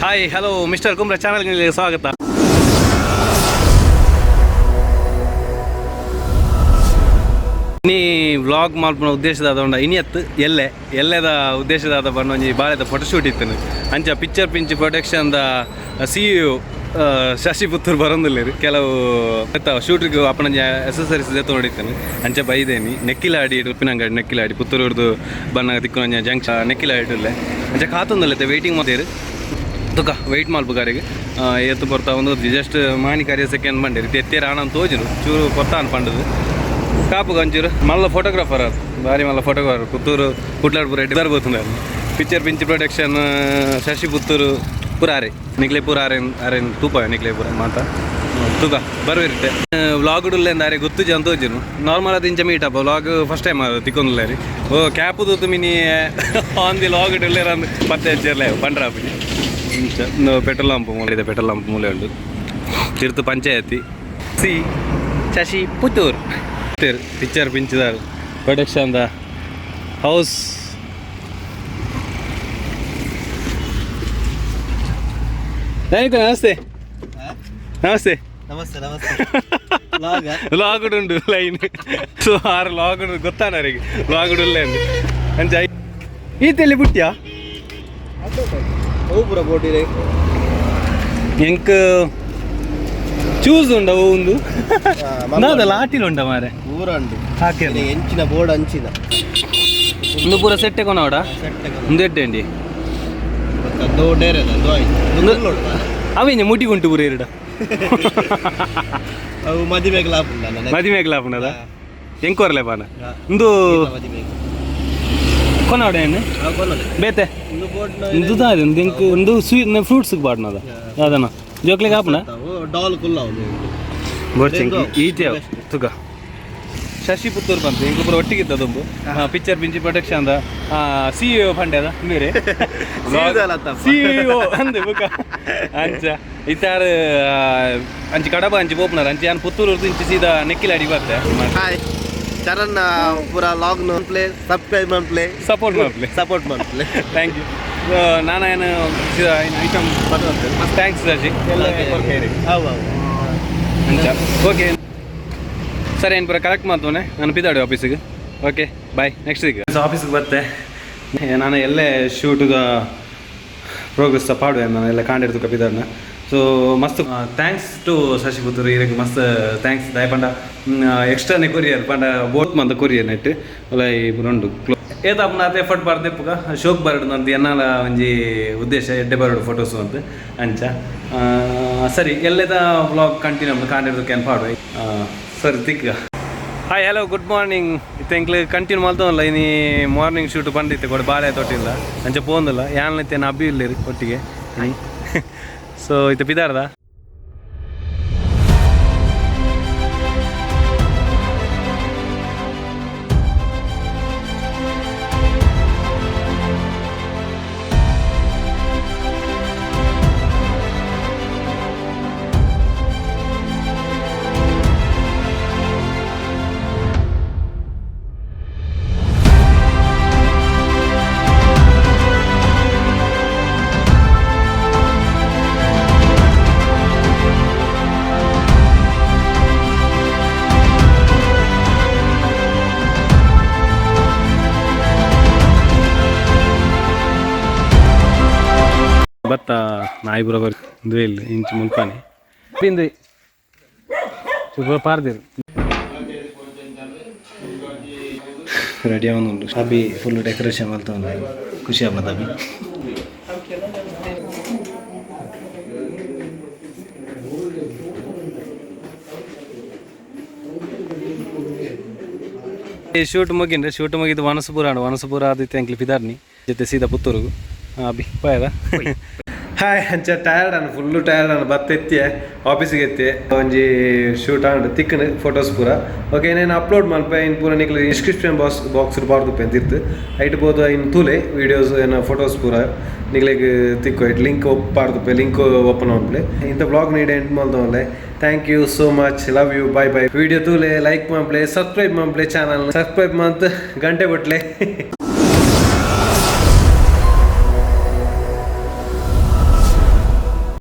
Hi hello mister Kumbra ಚಾನಲ್ಗೆ ಸ್ವಾಗತ. ನೀ ವ್ಲಾಗ್ ಮಾಡ್ಪುನ ಉದ್ದೇಶದ ಇನಿಯತ್ತು ಎಲ್ಲೆದ ಉದ್ದೇಶದ ಬಂದು ಬಾಳೆದ ಫೋಟೋಶೂಟ್ ಇತ್ತು ಅಂಚ ಪಿಕ್ಚರ್ ಪಿಂಚ್ ಪ್ರೊಟೆಕ್ಷನ್ದ CEO ಶಶಿ ಪುತ್ತೂರು ಬರೋದಿಲ್ಲ ಕೆಲವು ಶೂಟ್ರಿಗೆ ಅಪ್ಪನ ಎಸಸರೀಸ್ ನೋಡಿದ್ದೇನೆ ಅಂಚೆ ಬೈದೇನಿ ನೆಕ್ಕಿಲಾಡಿ ಉಪ್ಪಿನಂಗಡಿ ನೆಕ್ಕಿಲಾಡಿ ಪುತ್ತೂರು ಬನ್ನ ತಿಕ್ಕೊಂಡ ಜಂಕ್ಷನ್ ನೆಕ್ಕಿಲಾಡಿಲ್ಲೇ ಅಂಚೆ ಕಾತೊಂದಲ್ಲೈತೆ ವೆಯ್ಟಿಂಗ್ ಮಾಡ್ತೀರಿ ತುಕ ವೆಯ್ಟ್ ಮಲ್ಪಗಾರಿಗೆ ಎತ್ತು ಬರ್ತಾ ಒಂದು ಜಸ್ಟ್ ಮಾನಿ ಕಾರ್ಯ ಸೆಕೆಂಡ್ ಬಂದಿರಿ ಎತ್ತೇರ ಆನಂದ್ ತೋಜರು ಚೂರು ಕೊತ್ತ ಅನ್ಪಂಡದು ಕಾಪು ಒಂಚೂರು ಮಲ್ಲ ಫೋಟೋಗ್ರಾಫರ್ ಅದು ಭಾರಿ ಮಲ್ಲ ಫೋಟೋಗ್ರಾಫರ್ ಪುತ್ತೂರು ಕುಟ್ಲಾಡ್ಪುರ ಎಡ್ಡಿ ಬರ್ಬೋತುಂಡು picture pinch protection Shashi Puttur ಪುರಾರೆ ನಿಕ್ಲೆ ಪುರ ಅರೆನ್ ತೂಪ ನಿಕ್ಲೆ ಪುರ ಮಾತ ತೂಕ ಬರುವಿರುತ್ತೆ ವ್ಲಾಗ್ಡುಲ್ಲೆಂದ ಅರೆ ಗೊತ್ತು ಜನ ತೋಜಿರು ನಾರ್ಮಲ್ ಅದು ಇಂಚ ಮೀಟಪ್ಪ ವ್ಲಾಗ್ ಫಸ್ಟ್ ಟೈಮ್ ಅದು ತಿಕ್ಕೊಂದಿಲ್ಲ ರೀ ಓ ಕ್ಯಾಪು ತೂತು ಮಿನಿ ಆನ್ ದಿ ವ್ಲಾಗ್ಡುಲ್ಲೇರ ಪತ್ತೆ ಹಚ್ಚಿರಲೇ ಬಂಡ್ರಾಪಿನಿ ಇಂಚ ಪೆಟ್ರೋಲ್ ಪಂಪ್ ಮೂಲೆ ಪೆಟ್ರೋಲ್ ಪಂಪ್ ಮೂಲೆ ಉಂಟು ತಿರ್ತು ಪಂಚಾಯತಿ ಸಿ ಶಶಿ ಪುತ್ತೂರು ಪಿಕ್ಚರ್ ಪಿಂಚಿದಾರು ಪ್ರೊಟೆಕ್ಷನ್ ದ ಹೌಸ್ ನಮಸ್ತೆ ನಮಸ್ತೆ ನಮಸ್ತೆ ನಮಸ್ತೆ ಲಾಗುಡುಂಡು ಲೈನ್ ಸೊ ಆರು ಲಾಗುಡು ಗೊತ್ತಾನ ಅವರಿಗೆ ಲಾಗುಡುಲ್ಲೇ ಅಂಚ ಈತೆಲ್ಲಿ ಬಿಟ್ಟ್ಯಾ ಪೂರ ಬೋಟಿರೆ ಎಂಕ್ ಚೂಸ್ ಉಂಡ ಒಂದು ನಾದಲ್ಲ ಆಟಿಲ್ ಉಂಡ ಮಾರೆ ಪೂರ ಉಂಡು ಹಾಕಿ ಎಂಚಿನ ಬೋರ್ಡ್ ಅಂಚಿನ ಒಂದು ಪೂರ ಸೆಟ್ಟೆ ಕೊನೋಡ ಒಂದು ಎಡ್ಡೆಂಡಿ ಅವೇನೆ ಮುಟಿ ಉಂಟು ಪೂರ ಎರಡು ಅವು ಮದಿಮೆ ಲಾಪುಂಡದ ಎಂಕೋರ್ಲೆ ಪಾನ ಒಂದು ಕೊನೋಡ ಏನು ಬೇತೆ ಒಂದು ದಾರಿ ಒಂದು ಎಂಕ್ ಒಂದು ಸ್ವೀಟ್ ಫ್ರೂಟ್ಸ್ ಬಾಡ್ನದ ಅದನ್ನ ಜೋಕ್ಲಿಗೆ ಹಾಪನ ಡಾಲ್ ಕುಲ್ಲ ಬೋರ್ಚಿಂಗ್ ಈಟೆ ತುಗ ಶಶಿ ಪುತ್ತೂರು ಬಂತು ಎಂಕ್ ಪೂರ ಒಟ್ಟಿಗಿದ್ದ ದುಂಬು ಪಿಕ್ಚರ್ ಪಿಂಚಿ ಪ್ರೊಟೆಕ್ಷನ್ ಅಂದ CEO ಫಂಡೆ ಅದ ಬೇರೆ CEO ಅಂದೆ ಬುಕ ಅಂಚ ಇತ್ತಾರ ಅಂಚಿ ಕಡಬ ಅಂಚಿ ಪೋಪ್ನರ ಅಂಚಿ ನಾನು ಪುತ್ತೂರು ಇಂಚಿ ಸೀದಾ ನೆಕ್ಕಿಲಾಡಿ ಬರ್ತೆ ಚರಣ ಪೂರ ಲಾಗ್ ಪ್ಲೇ ಸಬ್ಸ್ಕ್ರೈಬ್ ಪ್ಲೇ ಸಪೋರ್ಟ್ ಮಾಡ್ಪ್ಲೆ ಥ್ಯಾಂಕ್ ಯು ನಾನು ಏನು ಐಟಮ್ ಬರ್ತದೆ ಮಸ್ತ್ ಥ್ಯಾಂಕ್ಸ್ ಶಶಿ ಎಲ್ಲ ಅಂಚ ಓಕೆ ಸರಿ ಏನು ಪೂರ ಕರೆಕ್ಟ್ ಮಾಡ್ತವನೆ ನಾನು ಪಿದಾಡಿ ಆಫೀಸಿಗೆ ಓಕೆ ಬಾಯ್ ನೆಕ್ಸ್ಟ್ ವೀಕ್ ಆಫೀಸಿಗೆ ಬರ್ತೆ ನಾನು ಎಲ್ಲೇ ಶೂಟ್ಗ ಪ್ರೋಗ್ರೆಸ್ ಪಾಡುವೆ ನಾನು ಎಲ್ಲ ಕಾಂಡಿಡ್ತು ಕಪಿದಾಡ್ನ ಸೊ ಮಸ್ತ್ ಥ್ಯಾಂಕ್ಸ್ ಟು ಶಶಿ ಪುತ್ತೂರು ಇರಕ್ಕೆ ಮಸ್ತ್ ಥ್ಯಾಂಕ್ಸ್ ದಯಪಂಡ ಎಕ್ಸ್ಟ್ರಾನೇ ಕೊರಿಯರ್ ಪಂಡ ಬೋಟ್ ಮಂದ ಕೊರಿಯರ್ ನೆಟ್ ಒಲೈ ರೊಂಡು ಏತ ಅಪ್ಪನ ಅತ್ತೆ ಎಫರ್ಟ್ ಬಾರ್ದೆ ಪುಗ ಶೋಕ್ ಬರಡು ಅಂತ ಎನ್ನಾಲ ಒಂಜಿ ಉದ್ದೇಶ ಎಡ್ಡೆ ಬರಡು ಫೋಟೋಸು ಅಂತ ಅಂಚ ಸರಿ ಎಲ್ಲದ ವ್ಲಾಗ್ ಕಂಟಿನ್ಯೂ ಕಾಂಡಿಡ್ದು ಕ್ಯಾನ್ ಪಾಡುವೆ ಸರಿ ತಿಕ್ಕ ಹಾಯ್ ಹಲೋ ಗುಡ್ ಮಾರ್ನಿಂಗ್ ಇತ್ತು ಎಂಕ್ಲು ಕಂಟಿನ್ಯೂ ಮಾಡ್ತವಲ್ಲ ಇನಿ ಮಾರ್ನಿಂಗ್ ಶೂಟ್ ಬಂದಿತ್ತೆ ಕೊಡಿ ಬಾಳೆ ತೊಟ್ಟಿಲ್ಲ ಅಂಚೆ ಪೋಂದಿಲ್ಲ ಯಾನೈತೆ ನಾ ಅಬ್ಬಿ ಇಲ್ಲಿರಿ ಒಟ್ಟಿಗೆ ಸೊ ಇದು ಪಿದಾರ್ದ ಭತ್ತ ನಾಯಿ ಬುರ ಬರ್ ದ್ವೇಲ್ ಇಂಚು ಮುಲ್ಪಾನಿ ಪಿಂದು super ಪಾರ್ದಿರು ರೆಡಿ ಅವನುಂಡು ಅಬ್ಬಿ ಫುಲ್ ಡೆಕೋರೇಷನ್ ಮಾಡ್ತಾ ಉಂಟು ಖುಷಿ ಆಗ್ಬೋದು ಅಬ್ಬಿ ಶೂಟ್ ಮುಗಿದು ವನಸಪುರ ಆದಿತ್ತು ಎಂಕ್ಲಿ ಪಿದಾರ್ನಿ ಜೊತೆ ಸೀದಾ ಪುತ್ತೂರಿಗೂ ಅಬ್ಬಿ ಪಾಯದ ಹಾಯ್ ಅಂಚ ಟಯರ್ಡ್ ಅನ್ನ ಫುಲ್ಲು ಟಯರ್ಡ್ ಅನ್ನ ಬತ್ತ ಎತ್ತಿಯೆ ಆಫೀಸಿಗೆ ಎತ್ತಿಯೆ ಒಂಜಿ ಶೂಟ್ ಆಂಡ್ ತಿಕ್ಕನ ಫೋಟೋಸ್ ಪೂರ ಓಕೆ ಏನೇನು ಅಪ್ಲೋಡ್ ಮಲ್ಪ ಇನ್ನು ಪೂರ ನಿಕ್ಲು ಡಿಸ್ಕ್ರಿಪ್ಷನ್ ಬಾಕ್ಸ್ ಬಾರ್ದು ಪೆಂತಿರ್ತು ಐಟ್ ಬೋದು ಇನ್ನು ತೂಲೆ ವೀಡಿಯೋಸ್ ಏನೋ ಫೋಟೋಸ್ ಪೂರ ನಿಕ್ಲಿಗೆ ತಿಕ್ಕು ಐಟ್ ಲಿಂಕ್ ಪಾರ್ದು ಲಿಂಕ್ ಓಪನ್ ಮಾಡ್ಲೆ ಇಂಥ ಬ್ಲಾಗ್ ನೀಡಿ ಎಂಡ್ ಮಾಡ್ದವಲ್ಲೇ thank you so much love you bye bye video ತೂಲೆ ಲೈಕ್ ಮಾಡ್ಲೆ ಸಬ್ಸ್ಕ್ರೈಬ್ ಮಾಡ್ಲೆ ಚಾನಲ್ ಸಬ್ಸ್ಕ್ರೈಬ್ ಮಾಡ್ತು ಗಂಟೆ ಬಿಟ್ಲೆ